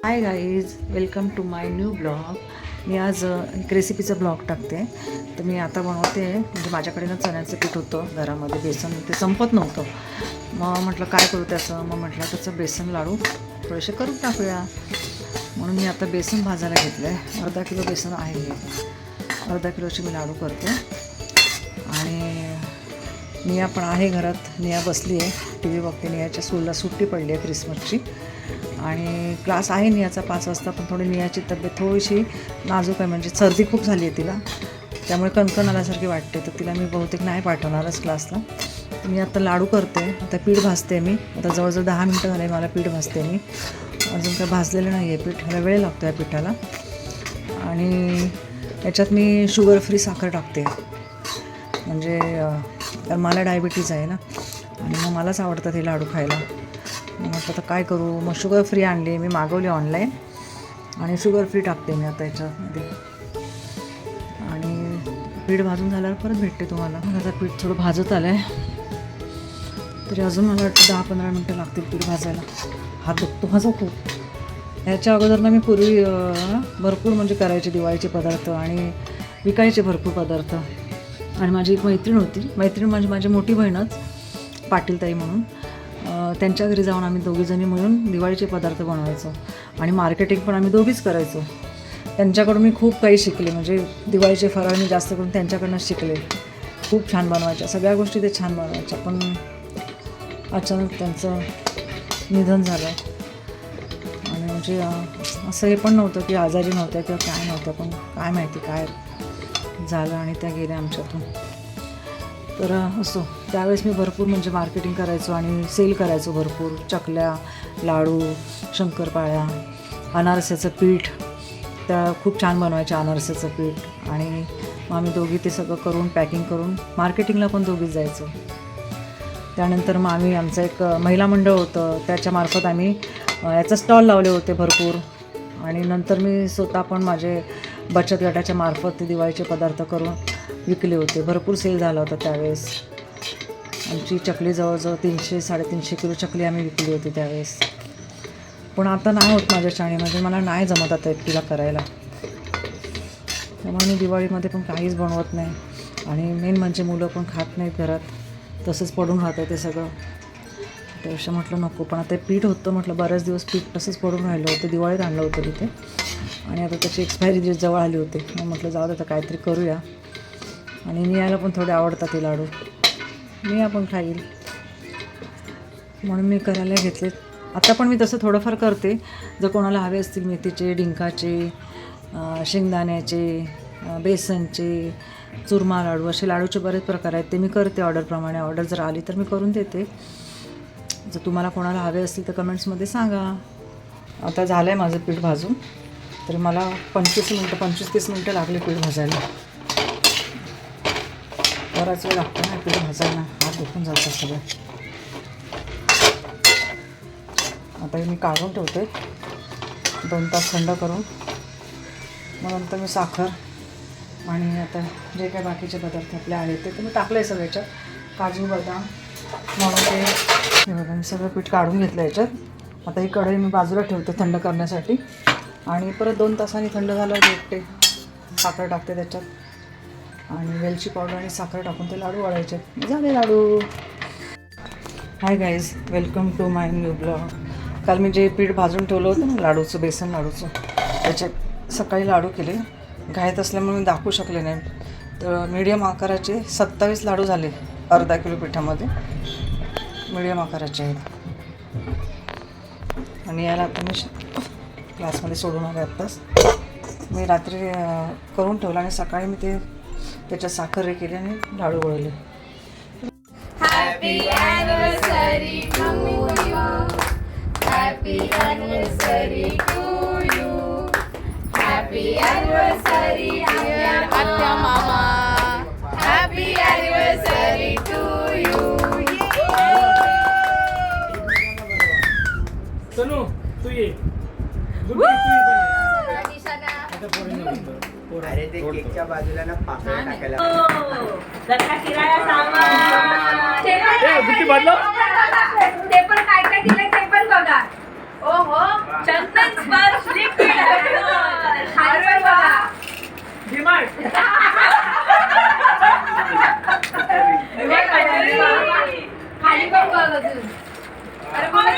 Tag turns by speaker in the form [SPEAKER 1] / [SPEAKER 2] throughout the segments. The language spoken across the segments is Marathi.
[SPEAKER 1] High guys, welcome to my new blog. मी आज एक रेसिपीचा ब्लॉग टाकते. तर मी आता बनवते, म्हणजे माझ्याकडे ना चण्याचं पीठ होतं घरामध्ये, बेसन ते संपत नव्हतं. मग म्हटलं काय करू त्याचं, मग म्हटलं त्याचं बेसन लाडू थोडेसे करून टाकूया. म्हणून मी आता बेसन भाजायला घेतलं आहे. अर्धा किलो बेसन आहे, अर्धा किलोचे मी लाडू करते. आणि निया पण आहे घरात, निया बसली आहे, टी व्ही बघते. नियाच्या स्कूलला सुट्टी पडली आहे क्रिसमसची, आणि क्लास आहे नियाचा 5 वाजता. पण थोडी नियाची तब्येत थोडीशी नाजूक आहे, म्हणजे सर्दी खूप झाली आहे तिला, त्यामुळे कणकण आल्यासारखी वाटते. तर तिला मी बहुतेक नाही पाठवणारच क्लासला. तर मी आता लाडू करते. आता पीठ भाजते मी. आता जवळजवळ 10 मिनटं झाले मला पीठ भाजते मी. अजून काय भाजलेलं नाही आहे पीठ, ह्याला वेळ लागतो या पिठाला. आणि याच्यात मी शुगर फ्री साखर टाकते, म्हणजे कारण मला डायबिटीज आहे ना, आणि मग मलाच आवडतं ते लाडू खायला. मग म्हटलं तर काय करू, मग शुगर फ्री आणली मी, मागवली ऑनलाईन, आणि शुगर फ्री टाकते मी आता याच्यामध्ये. आणि पीठ भाजून झाल्यावर परत भेटते तुम्हाला. आता पीठ थोडं भाजत आलं आहे, तरी अजून मला वाटतं 10-15 मिनटं लागतील पीठ भाजायला. हात दुखतो माझा खूप. ह्याच्या अगोदर ना मी पूर्वी भरपूर म्हणजे करायचे दिवाळीचे पदार्थ आणि विकायचे भरपूर पदार्थ. आणि माझी एक मैत्रीण होती, मैत्रीण म्हणजे माझी मोठी बहीणच, पाटीलताई म्हणून. त्यांच्या घरी जाऊन आम्ही दोघीजणी मिळून दिवाळीचे पदार्थ बनवायचो, आणि मार्केटिंग पण आम्ही दोघीच करायचो. त्यांच्याकडून मी खूप काही शिकले, म्हणजे दिवाळीचे फराळ मी जास्त करून त्यांच्याकडूनच शिकले. खूप छान बनवायच्या, सगळ्या गोष्टी ते छान बनवायच्या. पण अचानक त्यांचं निधन झालं, आणि म्हणजे असं हे पण नव्हतं की आजारी नव्हत्या किंवा काय नव्हतं, पण काय माहिती काय झालं आणि त्या गेल्या आमच्यातून. तर असो, त्यावेळेस मी भरपूर म्हणजे मार्केटिंग करायचो आणि सेल करायचो भरपूर. चकल्या, लाडू, शंकरपाळ्या, अनारसाचं पीठ, त्या खूप छान बनवायच्या अनारसाचं पीठ. आणि मग आम्ही दोघी ते सगळं करून पॅकिंग करून मार्केटिंगला पण दोघीच जायचो. त्यानंतर मग आम्ही, आमचं एक महिला मंडळ होतं, त्याच्यामार्फत आम्ही याचा स्टॉल लावले होते भरपूर. आणि नंतर मी स्वतः पण माझे बचत गटाच्या मार्फत ते दिवाळीचे पदार्थ करून विकले होते. भरपूर सेल झाला होता त्यावेळेस. आमची चकली जवळजवळ 300-350 किलो चकली आम्ही विकली होती त्यावेळेस. पण आता नाही होत माझ्याच्याने, म्हणजे मला नाही जमत आता एकटीला करायला. त्यामुळे मी दिवाळीमध्ये पण काहीच बनवत नाही. आणि मेन म्हणजे मुलं पण खात नाहीत घरात, तसंच पडून राहतं ते सगळं. त्यापेक्षा म्हटलं नको. पण आता पीठ होतं, म्हटलं बऱ्याच दिवस पीठ तसंच पडून राहिलं होतं, दिवाळीत आणलं होतं तिथे, आणि आता त्याची एक्सपायरी डेट जवळ आली होती. मग म्हटलं जाऊ दे आता काहीतरी करूया. आणि नियाला पण थोडे आवडतात ते लाडू, निया पण खाईल, म्हणून मी करायला घेतले. आता पण मी तसं थोडंफार करते. जर कोणाला हवे असतील मेथीचे, डिंकाचे, शेंगदाण्याचे, बेसनचे, चुरमा लाडू, असे लाडूचे बरेच प्रकार आहेत, ते मी करते ऑर्डरप्रमाणे. ऑर्डर जर आली तर मी करून देते. जर तुम्हाला कोणाला हवे असतील तर कमेंट्समध्ये सांगा. आता झालं आहे माझं पीठ भाजून, तर मला 25-30 मिनटं लागले पीठ भाजायला. बराच वेळ लागतो ना पीठ भाजायला, हात दुखून जातात सगळं. आता मी काढून ठेवते 2 तास थंड करून. मग नंतर मी साखर आणि आता जे काही बाकीचे पदार्थ आपले आहेत ते मी टाकलं आहे सगळं याच्यात. काजू, बदाम, म्हणून ते हे बघा मी सगळं पीठ काढून घेतलं याच्यात. आता ही कढई मी बाजूला ठेवते थंड करण्यासाठी, आणि परत 2 तासांनी थंड झाल्यावर भेटते. साखर टाकते त्याच्यात, आणि वेलची पावडर आणि साखर टाकून ते लाडू वळायचे. झाले लाडू. Hi guys, welcome to my new blog. काल मी जे पीठ भाजून ठेवलं होतं ना लाडूचं, बेसन लाडूचं, त्याच्यात सकाळी लाडू केले. घाईत असल्यामुळे मी दाखवू शकले नाही. तर मीडियम आकाराचे 27 लाडू झाले अर्धा किलो पिठामध्ये. मीडियम आकाराचे आहेत. आणि याला आता मी क्लासमध्ये सोडून आले आत्ताच. मी रात्री करून ठेवलं आणि सकाळी मी ते त्याच्यात साखर केली आणि लाडू वळले.
[SPEAKER 2] Happy anniversary to you, happy anniversary to you, happy anniversary dear आत्या मामा, happy anniversary to you.
[SPEAKER 3] Sonu तू ये.
[SPEAKER 4] अरे ते केकच्या बाजूला ना पाकळ्या टाकायला.
[SPEAKER 2] ते पण काय काय दिलं ते पण बघा. ओहो, चंदन स्पर्श. खाली पण बघ अजून. अरे मला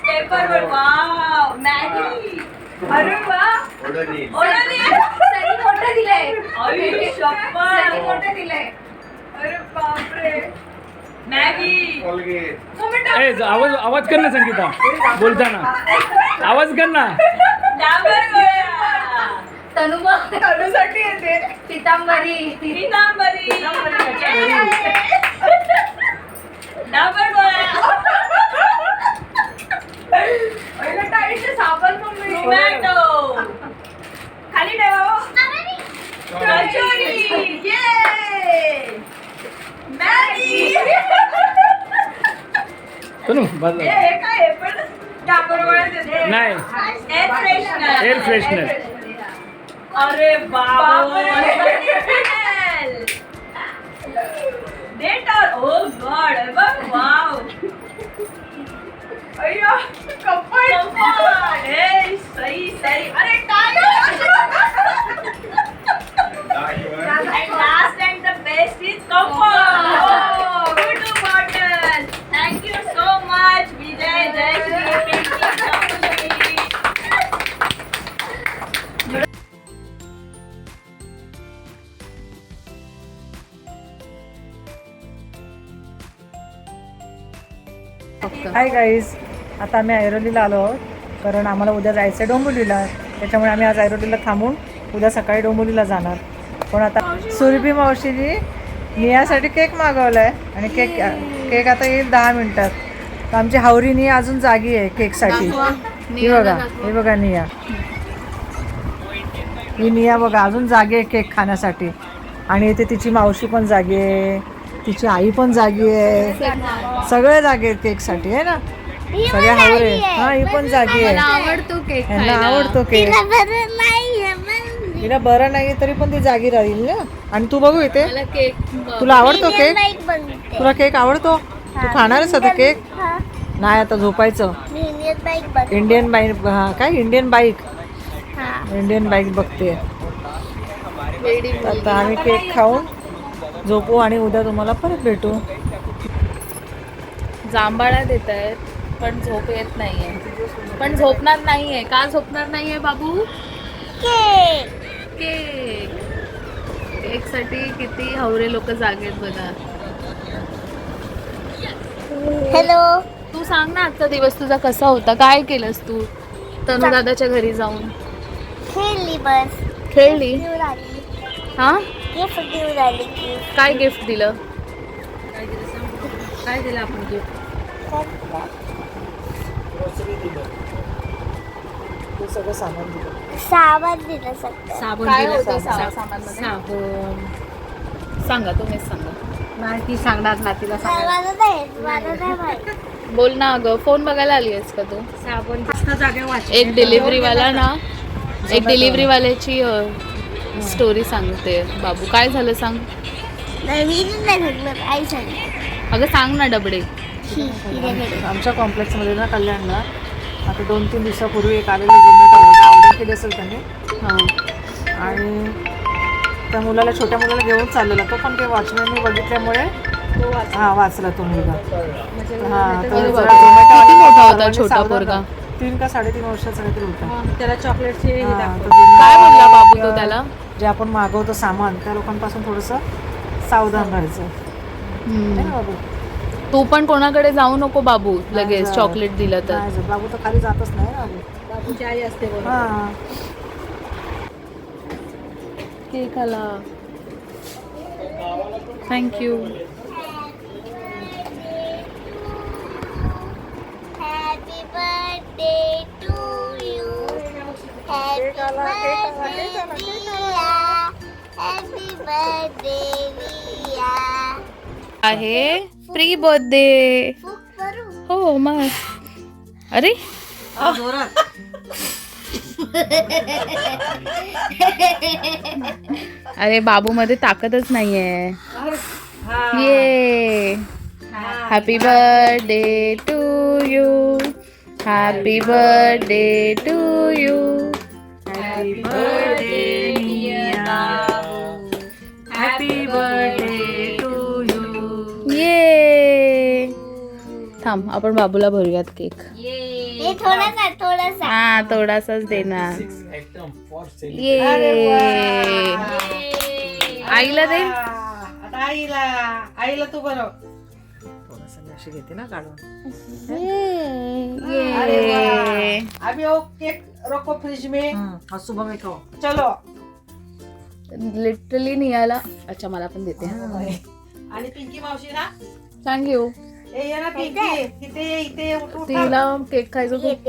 [SPEAKER 2] पेपर वाव मॅगी. अरे वा सनी मोठं दिलंय. सनी मोठं दिलंय. अरे बापरे मॅगी.
[SPEAKER 3] आवाज आवाज कर ना संगीता बोलताना आवाज कर ना.
[SPEAKER 2] तनुसाठी येते. पितांबरी डाबर गोळ्या. साबण टोमॅटो खाली ठेवा. कचोरी ये मॅगी.
[SPEAKER 3] तनु बाजूला.
[SPEAKER 2] हे काय आहे पण डाबर गोळ्या देते.
[SPEAKER 3] नाही
[SPEAKER 2] एअर फ्रेशनर. अरे बापरे डेटॉल. ओ गॉड बघ वाव. अय्या कपड हे सही सही. अरे काय and last and the best is comfort. Good bottle. Thank you so much Vijay Jayashree.
[SPEAKER 1] Hi guys, आता आम्ही ऐरोलीला आलो आहोत कारण आम्हाला उद्या जायचं आहे डोंबिवलीला. त्याच्यामुळे आम्ही आज ऐरोलीला थांबून उद्या सकाळी डोंबिवलीला जाणार. पण आता सुरभी मावशीनी नियासाठी केक मागवला आहे आणि केक आता येईल 10 मिनिटात. तर आमची हावरी निया अजून जागी आहे केकसाठी. हे बघा निया. ही निया बघा अजून जागी आहे केक खाण्यासाठी. आणि इथे तिची मावशी पण जागी आहे, तिची आई पण जागी आहे, सगळे जागे आहेत केकसाठी आहे ना. सगळे हावरे. हा ही पण जागी आहे.
[SPEAKER 2] आवडतो केक.
[SPEAKER 1] यांना आवडतो केक. तिला बरं नाही तरी पण ती जागी राहील ना. आणि तू बघू इथे
[SPEAKER 2] केक
[SPEAKER 1] तुला आवडतो केक? तुला केक आवडतो? तू खाणारच आता केक? नाही आता झोपायचं. Indian bike. हा काय इंडियन बाईक बघते. आता आम्ही केक खाऊन झोपू आणि उद्या तुम्हाला परत भेटू.
[SPEAKER 2] जांभळा देत आहेत पण झोप येत नाहीये. पण झोपणार नाहीये. का झोपणार नाहीये बाबू? केक साठी किती हवरे लोक जागेत बघा.
[SPEAKER 5] हॅलो.
[SPEAKER 2] तू सांग ना आजचा दिवस तुझा कसा होता. काय केलंस तू तनु दादाच्या घरी जाऊन? खेळली. हा काय गिफ्ट दिलं? काय दिलं आपण गिफ्ट?
[SPEAKER 1] सगळं सामान दिलं.
[SPEAKER 5] साबण दिलं सगळं.
[SPEAKER 2] साबण काय होतं साबण? सांगा तुम्हीच सांगा.
[SPEAKER 1] नाही ती सांगणार ना तिला
[SPEAKER 5] मला नाही माहित.
[SPEAKER 2] बोल ना अगं. फोन बघायला आली आहेस का तू?
[SPEAKER 1] साबण जास्त जागे वाच.
[SPEAKER 2] एक डिलिव्हरीवाला ना एक डिलिव्हरीवाल्याची स्टोरी सांगते बाबू. काय झालं सांग.
[SPEAKER 5] आई सांग.
[SPEAKER 2] अगं सांग ना डबडे.
[SPEAKER 1] आमच्या कॉम्प्लेक्समध्ये ना कल्याणला आता 2-3 दिवसापूर्वी एक आलेलं झोमॅटो ऑर्डर केली असेल त्यांनी.
[SPEAKER 2] हां.
[SPEAKER 1] आणि त्या मुलाला छोट्या मुलाला घेऊन चाललेला तो पण ते वॉचमॅनने बघितल्यामुळे वाचला तो मुलगा. हां तर
[SPEAKER 2] किती मोठा होता छोटा पोरगा?
[SPEAKER 1] 3 का 3.5 वर्षाचा काहीतरी होता. त्याला चॉकलेटची
[SPEAKER 2] काय म्हणला बाबू तो त्याला?
[SPEAKER 1] जे आपण मागवतो सामान त्या लोकांपासून थोडंसं सावधान राहायचं है ना बाबू.
[SPEAKER 2] तू पण कोणाकडे जाऊ नको बाबू लगेच चॉकलेट दिलं तर.
[SPEAKER 1] नाही बाबू तर खाली जातच नाही ना बाबू. बाबूची आई असते. हां
[SPEAKER 2] केक आला. Thank you.
[SPEAKER 5] Happy birthday to you. Happy birthday Riya.
[SPEAKER 2] आहे प्री बर्थडे. हो मग. अरे अरे बाबू मध्ये ताकदच नाहीये. ये happy birthday to you.
[SPEAKER 6] Happy birthday to you.
[SPEAKER 1] Happy birthday happy birthday to you.
[SPEAKER 6] ये थांब आपण बाबूला भरूयात केक.
[SPEAKER 5] हे थोडासा
[SPEAKER 6] हा थोडासाच देणार. ये आईला दे.
[SPEAKER 1] आता आईला तू बरं थोडंसं मी अशी घेते ना काढून.
[SPEAKER 6] ये
[SPEAKER 7] अभी वो केक रखो फ्रिज में.
[SPEAKER 1] हा सुबह में खाओ.
[SPEAKER 7] चलो.
[SPEAKER 6] लिटरली नियाला. अच्छा मला पण देते.
[SPEAKER 7] आणि पिंकी मावशी ना
[SPEAKER 6] थँक्यू.
[SPEAKER 7] ए ये ना पिंकी इथे उठ उठ.
[SPEAKER 6] तिला केक खायचं खूप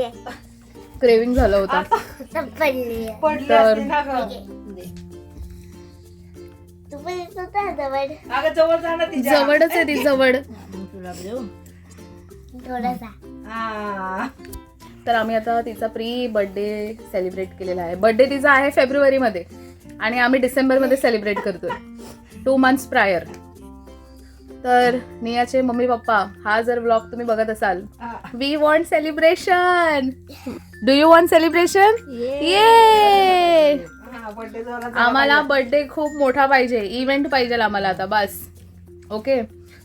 [SPEAKER 6] क्रेविंग झालं होता.
[SPEAKER 5] पडली
[SPEAKER 7] पडली
[SPEAKER 6] तर-
[SPEAKER 7] असते ना ग.
[SPEAKER 5] तू पण येत होता जवळ
[SPEAKER 7] अगं जवळ जाणं तिच्या.
[SPEAKER 6] जवळच आहे ती जवळ.
[SPEAKER 5] थोडासा.
[SPEAKER 7] हा.
[SPEAKER 6] तर आम्ही आता तिचा प्री बर्थडे सेलिब्रेट केलेला आहे. बर्थडे तिचा आहे फेब्रुवारीमध्ये आणि आम्ही डिसेंबरमध्ये सेलिब्रेट करतोय 2 months प्रायर. तर नियाचे मम्मी पप्पा हा जर व्लॉग तुम्ही बघत असाल, we want celebration. Do you want celebration? ये
[SPEAKER 7] हा, birthday झाला.
[SPEAKER 6] आम्हाला बर्थडे खूप मोठा पाहिजे. इव्हेंट पाहिजे आम्हाला आता बस. ओके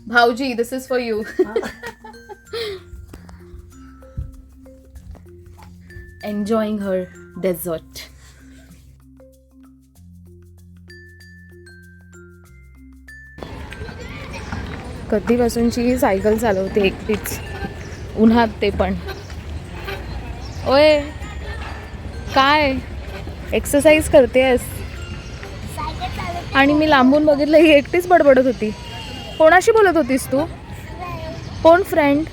[SPEAKER 6] भाऊजी this is for you. Enjoying her dessert. कधीपासूनची सायकल चालवते एकटीच उन्हात, ते पण. ओय काय एक्सरसाइज करतेस? आणि मी लांबून बघितलं ही एकटीच बडबडत होती. कोणाशी बोलत होतीस तू? कोण फ्रेंड?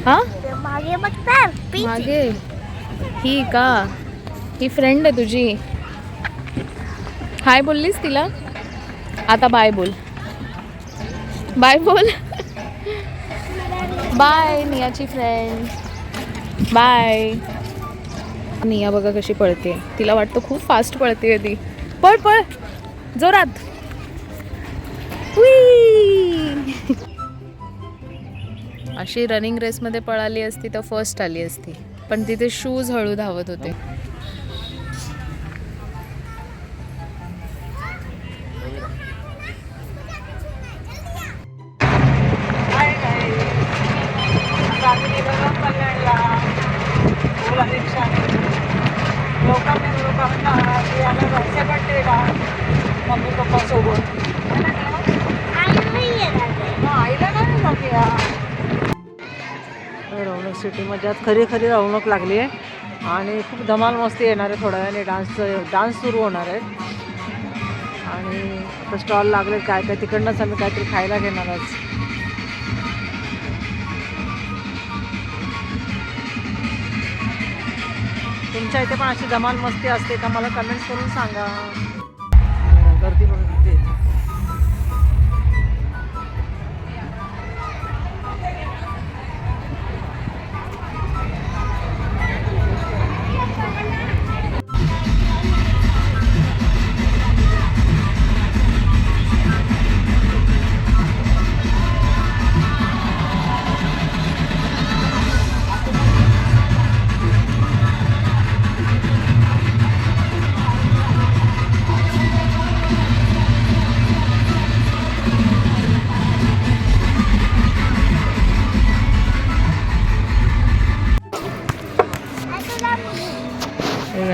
[SPEAKER 6] हा
[SPEAKER 5] मागे बघता
[SPEAKER 6] मागे ही का? ही फ्रेंड आहे तुझी? हाय बोललीस तिला? आता बाय बोल. बाय बोल. बाय नियाची फ्रेंड. बाय. निया बघा कशी पळते. तिला वाटतं खूप फास्ट पळते ती. पळ पळ जोरात. हुई. अशी रनिंग रेसमध्ये पळाली असती तर फर्स्ट आली असती, पण तिथे शूज हळू धावत होते.
[SPEAKER 1] मम्मी पप्पा सोबत. रौनक सिटीमध्ये आज खरी खरी रौनक लागली आहे आणि खूप धमाल मस्ती येणार आहे. थोड्या वेळाने डान्स सुरू होणार आहे आणि आता स्टॉल लागले काय काय. तिकडनंच आम्ही काहीतरी खायला घेणार आज. तुमच्या इथे पण अशी धमाल मस्ती असते का? मला कमेंट्स करून सांगा. गर्दी बघते.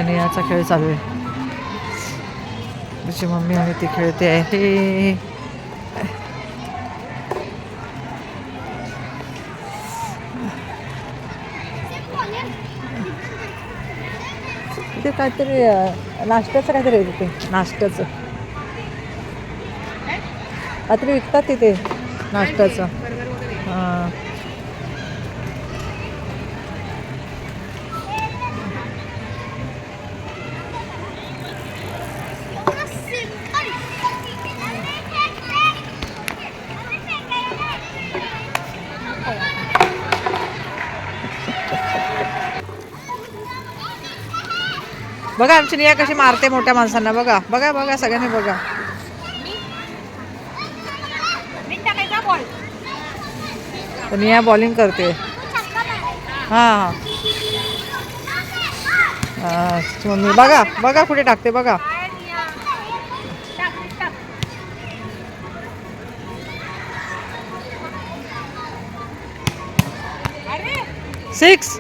[SPEAKER 1] याचा खेळ चालू आहे. तिची मम्मी आणि ती खेळते आहे. तिथे काहीतरी नाश्त्याचं काहीतरी आहे. तिथे नाश्त्याचं काहीतरी विकतात तिथे नाश्त्याचं. हां बघा आमची निया कशी मारते मोठ्या माणसांना. बघा बघा बघा सगळ्यांनी बघा. तर निया बॉलिंग करते. हां मम्मी बघा बघा कुठे टाकते बघा. सिक्स.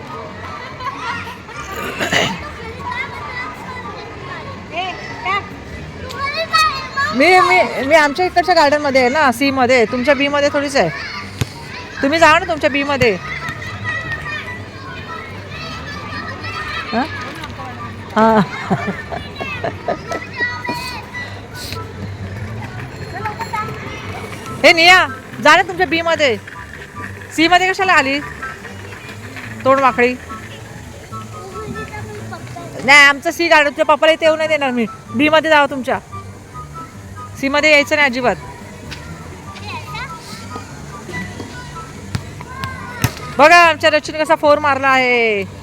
[SPEAKER 1] मी मी मी आमच्या इकडच्या गार्डन मध्ये आहे ना, सी मध्ये. तुमच्या बी मध्ये थोडीच आहे. तुम्ही जा ना तुमच्या बी मध्ये. हा हा. हे निया जा ना तुमच्या बी मध्ये. सी मध्ये कशाला आली तोंड वाकडी. नाही आमचं सी गार्डन तुझ्या पप्पाला इथे येऊ नाही देणार मी. बी मध्ये जावं तुमच्या. सी मध्ये यायचं नाही अजिबात. बघा आमच्या रचीने कसा 4 मारला आहे.